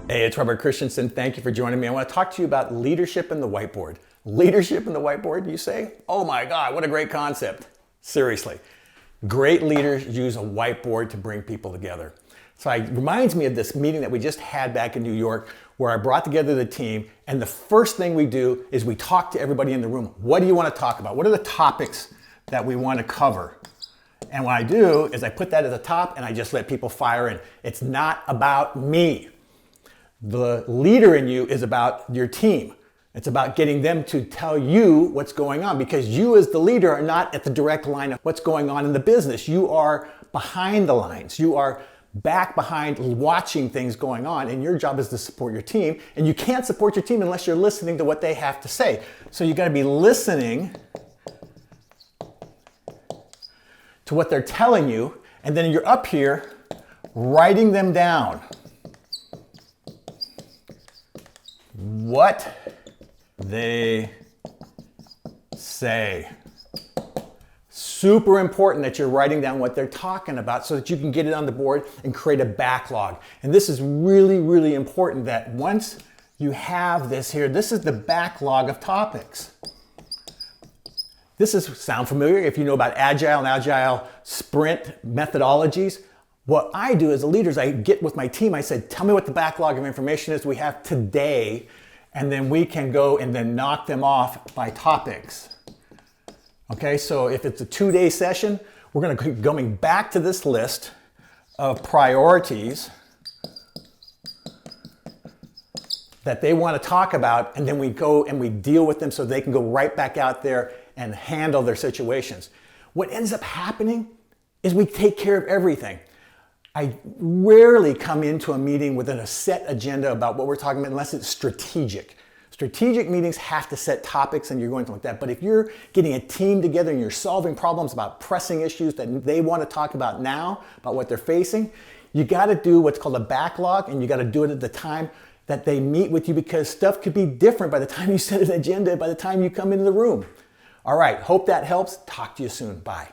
Hey, it's Robert Christensen. Thank you for joining me. I want to talk to you about leadership in the whiteboard. Leadership in the whiteboard, you say? Oh my God, what a great concept. Seriously. Great leaders use a whiteboard to bring people together. So it reminds me of this meeting that we just had back in New York where I brought together the team, and the first thing we do is we talk to everybody in the room. What do you want to talk about? What are the topics that we want to cover? And what I do is I put that at the top and I just let people fire in. It's not about me. The leader in you is about your team. It's about getting them to tell you what's going on, because you as the leader are not at the direct line of what's going on in the business. You are behind the lines. You are back behind watching things going on, and your job is to support your team. And you can't support your team unless you're listening to what they have to say. So you got to be listening to what they're telling you, and then you're up here writing them down. What they say. Super important that you're writing down what they're talking about so that you can get it on the board and create a backlog. And this is really, really important that once you have this here, this is the backlog of topics. This is sound familiar if you know about agile sprint methodologies. What I do as a leader is I get with my team, I said, tell me what the backlog of information is we have today, and then we can go and then knock them off by topics. Okay, so if it's a 2-day session, we're going to keep going back to this list of priorities that they want to talk about, and then we go and we deal with them so they can go right back out there and handle their situations. What ends up happening is we take care of everything. I rarely come into a meeting with a set agenda about what we're talking about unless it's strategic. Strategic meetings have to set topics and you're going to like that. But if you're getting a team together and you're solving problems about pressing issues that they want to talk about now, about what they're facing, you got to do what's called a backlog, and you got to do it at the time that they meet with you, because stuff could be different by the time you set an agenda, by the time you come into the room. All right, hope that helps. Talk to you soon. Bye.